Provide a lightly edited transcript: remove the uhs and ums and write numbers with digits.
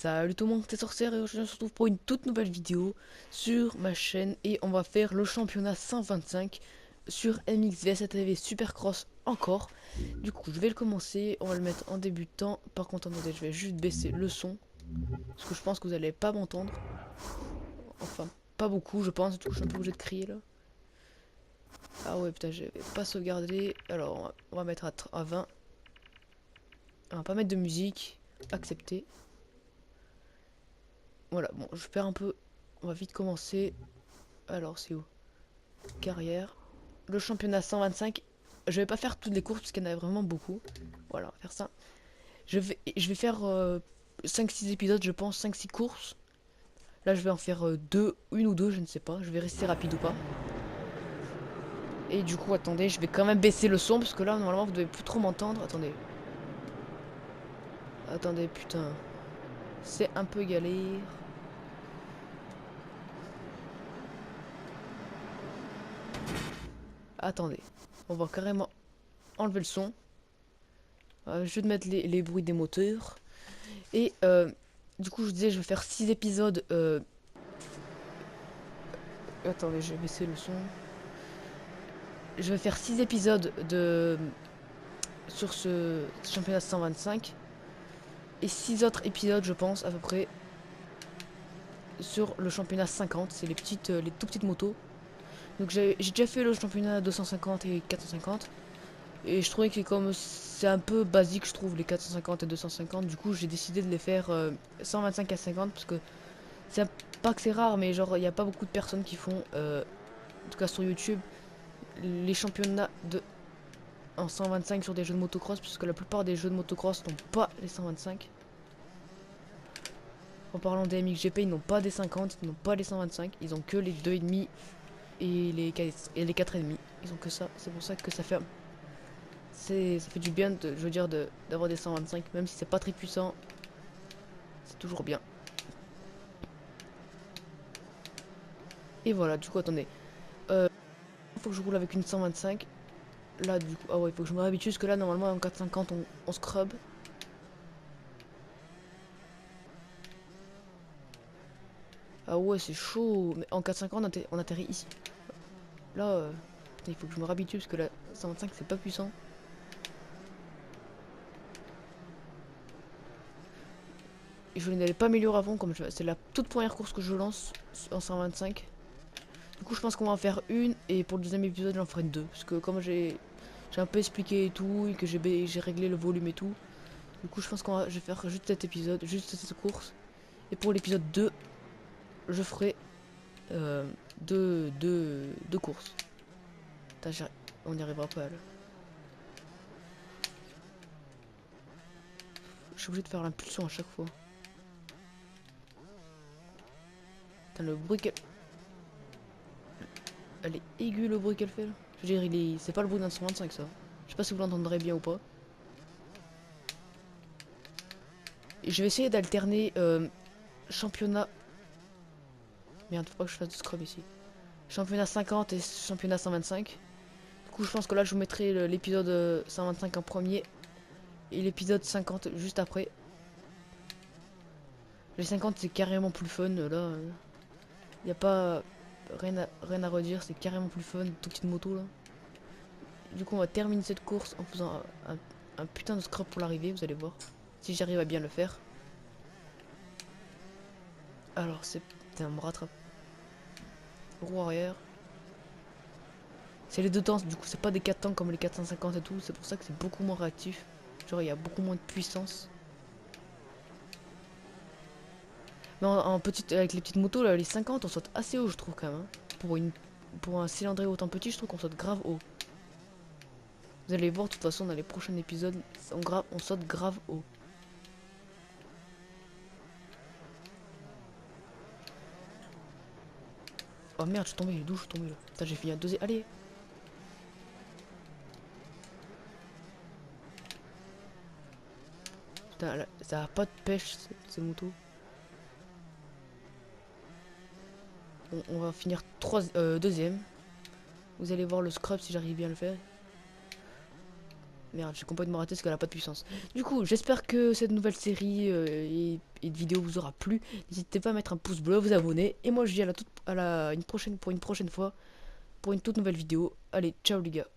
Salut tout le monde, c'est Sorcière et aujourd'hui on se retrouve pour une toute nouvelle vidéo sur ma chaîne et on va faire le championnat 125 sur MXVS ATV Supercross encore. Du coup je vais le commencer, on va le mettre en débutant. Par contre attendez, je vais juste baisser le son parce que je pense que vous allez pas m'entendre. Enfin pas beaucoup je pense, du coup je suis un peu obligé de crier là. Ah ouais putain, j'ai pas sauvegardé. Alors on va mettre à 20. On va pas mettre de musique. Accepter. Voilà, bon je perds un peu. On va vite commencer. Alors c'est où? Carrière. Le championnat 125. Je vais pas faire toutes les courses parce qu'il y en a vraiment beaucoup. Voilà, on va faire ça. Je vais faire 5-6 épisodes, je pense, 5-6 courses. Là, je vais en faire deux, une ou deux, je ne sais pas. Je vais rester rapide ou pas. Et du coup, attendez, je vais quand même baisser le son parce que là, normalement, vous devez plus trop m'entendre. Attendez. Attendez, putain. C'est un peu galère. Attendez. On va carrément enlever le son. Je vais mettre les bruits des moteurs. Et du coup, je disais, je vais faire 6 épisodes. Attendez, je vais baisser le son. Je vais faire 6 épisodes sur ce championnat 125 et 6 autres épisodes, je pense, à peu près, sur le championnat 50. C'est les tout petites motos. Donc j'ai déjà fait le championnat 250 et 450. Et je trouvais que comme c'est un peu basique, je trouve, les 450 et 250. Du coup, j'ai décidé de les faire 125 à 50 parce que c'est pas que c'est rare, mais genre, il n'y a pas beaucoup de personnes qui font, en tout cas sur YouTube, les championnats en 125 sur des jeux de motocross, puisque la plupart des jeux de motocross n'ont pas les 125. En parlant des MXGP, ils n'ont pas des 50, ils n'ont pas les 125, ils ont que les 2,5 et les 4,5. Ils ont que ça, c'est pour ça que ça fait du bien, je veux dire, d'avoir des 125, même si c'est pas très puissant, c'est toujours bien. Et voilà, du coup, attendez. Il faut que je roule avec une 125. Là, du coup, ah ouais, il faut que je me réhabitue, parce que là, normalement, en 450, on scrub. Ah ouais, c'est chaud. Mais en 450, on atterrit ici. Là, putain, il faut que je me réhabitue parce que la 125 c'est pas puissant. Et je n'allais pas améliorer avant, comme c'est la toute première course que je lance en 125. Du coup, je pense qu'on va en faire une et pour le deuxième épisode, j'en ferai deux. Parce que comme j'ai un peu expliqué et tout, et que j'ai réglé le volume et tout, du coup, je pense je vais faire juste cet épisode, juste cette course. Et pour l'épisode 2, je ferai euh, deux courses. Putain, on n'y arrivera pas là. Je suis obligé de faire l'impulsion à chaque fois. Putain, le bruit qu'elle... Elle est aiguë le bruit qu'elle fait là. Je veux dire, c'est pas le bruit d'un 125 ça. Je sais pas si vous l'entendrez bien ou pas. Et je vais essayer d'alterner championnat. Merde, faut pas que je fasse de scrub ici. Championnat 50 et championnat 125. Du coup, je pense que là, je vous mettrai l'épisode 125 en premier et l'épisode 50 juste après. Les 50, c'est carrément plus fun. Là, y a pas rien à redire, c'est carrément plus fun. Toute petite moto là. Du coup, on va terminer cette course en faisant un putain de scrub pour l'arrivée, vous allez voir. Si j'arrive à bien le faire. Alors, c'est. Putain, on me rattrape. Roue arrière. C'est les deux temps, du coup, c'est pas des 4 temps comme les 450 et tout. C'est pour ça que c'est beaucoup moins réactif. Genre, il y a beaucoup moins de puissance. Mais avec les petites motos, là, les 50, on saute assez haut, je trouve, quand même. Hein. Pour un cylindré autant petit, je trouve qu'on saute grave haut. Vous allez voir, de toute façon, dans les prochains épisodes, on saute grave haut. Oh merde, je suis tombé, d'où je suis tombé là. Putain, j'ai fini à deuxième. Allez! Putain, là, ça a pas de pêche, ces motos. On va finir deuxième. Vous allez voir le scrub si j'arrive bien à le faire. Merde, j'ai complètement raté parce qu'elle a pas de puissance. Du coup, j'espère que cette nouvelle série et de vidéos vous aura plu. N'hésitez pas à mettre un pouce bleu, à vous abonner. Et moi, je dis à une prochaine fois pour une toute nouvelle vidéo. Allez, ciao les gars.